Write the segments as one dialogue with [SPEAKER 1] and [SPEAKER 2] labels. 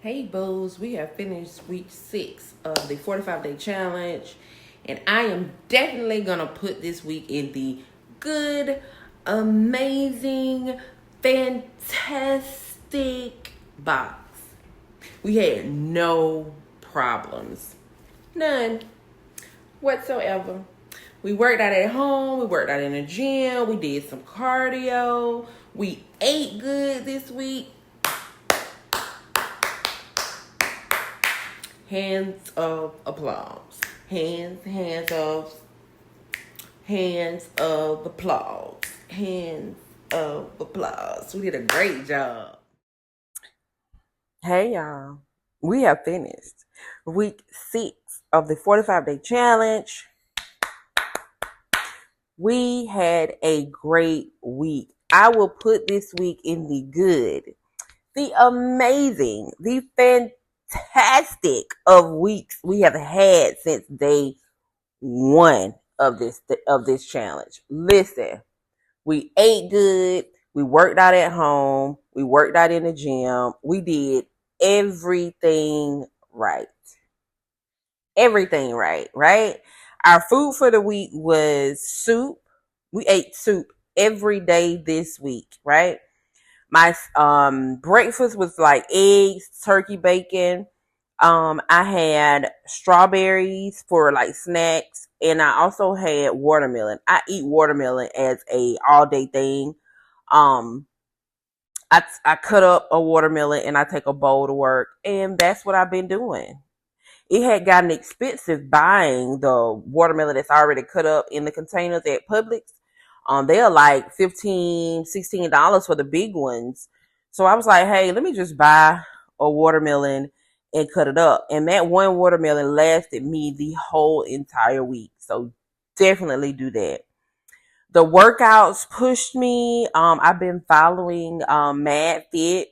[SPEAKER 1] Hey Boos, we have finished week 6 of the 45-day challenge, and I am definitely gonna put this week in the good, amazing, fantastic box. We had no problems, none whatsoever. We worked out at home, we worked out in the gym, we did some cardio, we ate good this week. Hands of applause. Hands of applause. Hands of applause. We did a great job. Hey y'all. We have finished week 6 of the 45-day challenge. We had a great week. I will put this week in the good, the amazing, the fantastic of weeks we have had since day 1 of this challenge. Listen, we ate good, we worked out at home, we worked out in the gym, we did everything right. Everything right, right? Our food for the week was soup. We ate soup every day this week, right? My breakfast was like eggs, turkey, bacon. I had strawberries for like snacks, and I also had watermelon. I eat watermelon as a all day thing. I cut up a watermelon and I take a bowl to work, and that's what I've been doing. It had gotten expensive buying the watermelon that's already cut up in the containers at Publix. They're like $15, $16 for the big ones. So I was like, hey, let me just buy a watermelon and cut it up. And that one watermelon lasted me the whole entire week. So definitely do that. The workouts pushed me. I've been following Mad Fit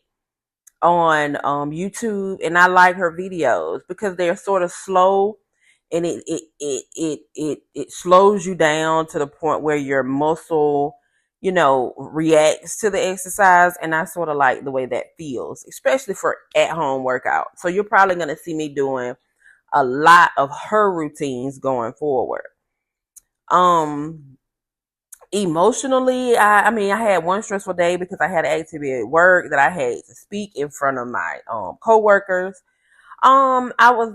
[SPEAKER 1] on YouTube, and I like her videos because they're sort of slow, and it slows you down to the point where your muscle, reacts to the exercise, and I sort of like the way that feels, especially for at home workout. So you're probably going to see me doing a lot of her routines going forward. Emotionally, I mean, I had one stressful day because I had an activity at work that I had to speak in front of my coworkers. I was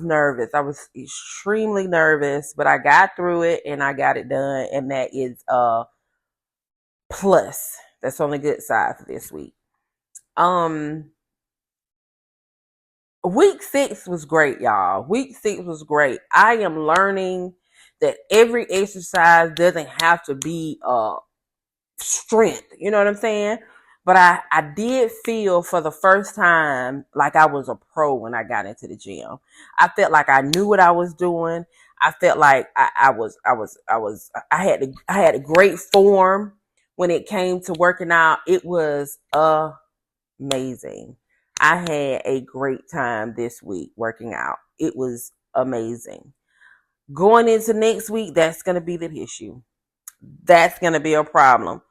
[SPEAKER 1] nervous. I was extremely nervous, but I got through it and I got it done, and that is plus. That's on the good side for this week. Week 6 was great, y'all. Week 6 was great. I am learning that every exercise doesn't have to be strength. You know what I'm saying? But I did feel for the first time like I was a pro when I got into the gym. I felt like I knew what I was doing. I felt like I had a great form when it came to working out. It was amazing. I had a great time this week working out. It was amazing. Going into next week, that's going to be the issue. That's going to be a problem.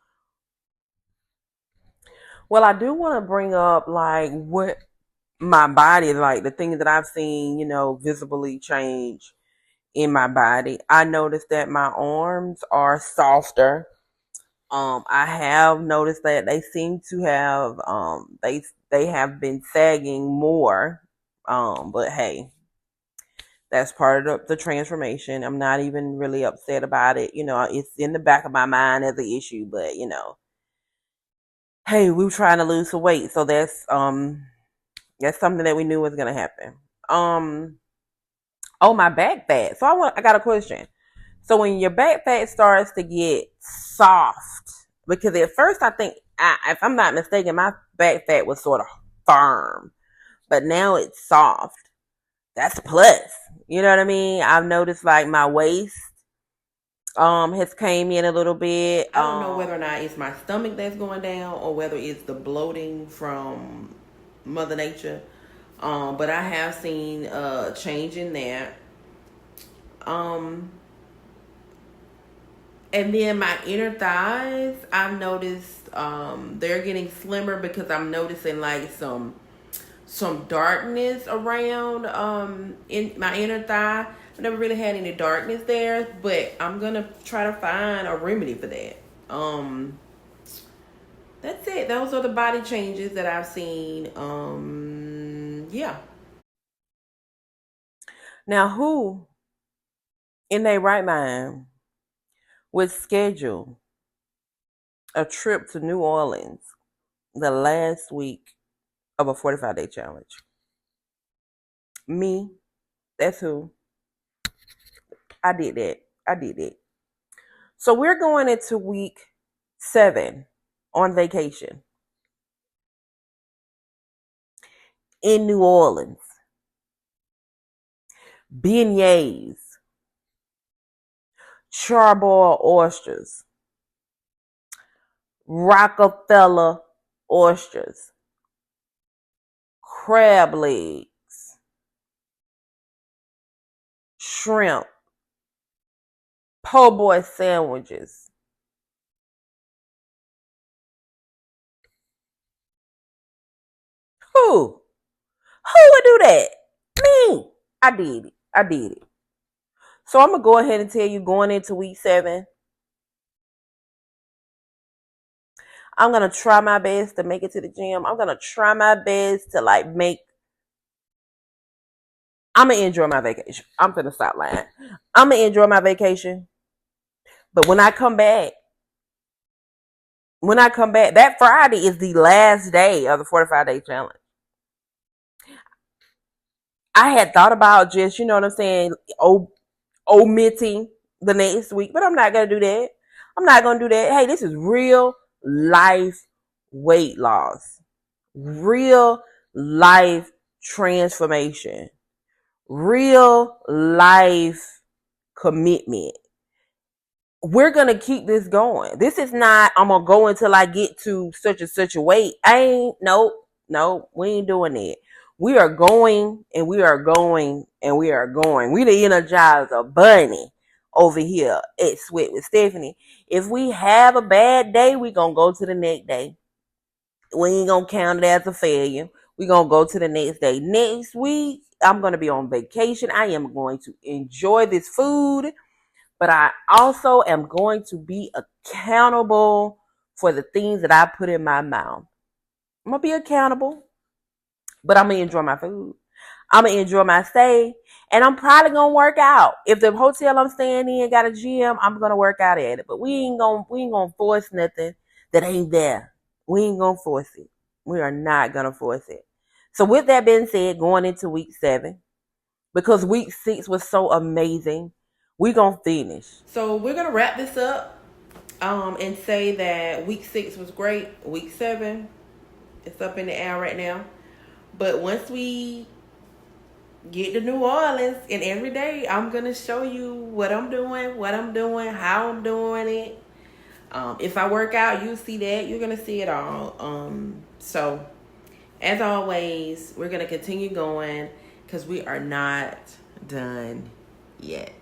[SPEAKER 1] Well, I do want to bring up like what my body, like the things that I've seen, visibly change in my body. I noticed that my arms are softer. I have noticed that they seem to have they have been sagging more. But hey, that's part of the transformation. I'm not even really upset about it. It's in the back of my mind as an issue, but hey, we were trying to lose some weight, so that's something that we knew was gonna happen. Oh, my back fat. So I got a question. So when your back fat starts to get soft, because at first I think, if I'm not mistaken, my back fat was sort of firm, but now it's soft. That's a plus. You know what I mean? I've noticed like my waist has came in a little bit. I don't know whether or not it's my stomach that's going down or whether it's the bloating from Mother Nature. But I have seen a change in that. And then my inner thighs, I've noticed they're getting slimmer because I'm noticing like some some darkness around in my inner thigh. I never really had any darkness there, but I'm gonna try to find a remedy for that. That's it. Those are the body changes that I've seen. Yeah. Now, who in their right mind would schedule a trip to New Orleans the last week of a 45-day challenge? Me. That's who. I did that. I did it. So we're going into week 7 on vacation in New Orleans. Beignets, charboiled oysters, Rockefeller oysters, crab legs, shrimp, po' boy sandwiches. Who? Who would do that? Me. I did it. I did it. So I'm going to go ahead and tell you, going into week 7, I'm going to try my best to make it to the gym. I'm going to try my best to I'm going to enjoy my vacation. I'm going to stop lying. I'm going to enjoy my vacation. But when I come back, that Friday is the last day of the 45-day challenge. I had thought about just, you know what I'm saying, omitting the next week, but I'm not going to do that. I'm not going to do that. Hey, this is real life weight loss, real life transformation, real life commitment. We're going to keep this going. This is not, I'm going to go until I get to such and such a weight. Nope, we ain't doing that. We are going and we are going and we are going. We the Energizer Bunny over here at Sweat with Stephanie. If we have a bad day, we going to go to the next day. We ain't going to count it as a failure. We going to go to the next day. Next week, I'm going to be on vacation. I am going to enjoy this food, but I also am going to be accountable for the things that I put in my mouth. I'm going to be accountable, but I'm going to enjoy my food. I'm going to enjoy my stay, and I'm probably going to work out. If the hotel I'm staying in got a gym, I'm going to work out at it, but we ain't going to force nothing that ain't there. We ain't going to force it. We are not going to force it. So with that being said, going into week 7, because week 6 was so amazing, we're going to finish. So we're going to wrap this up and say that week 6 was great. Week 7, it's up in the air right now. But once we get to New Orleans, and every day I'm going to show you what I'm doing, how I'm doing it. If I work out, you'll see that. You're going to see it all. So as always, we're going to continue going because we are not done yet.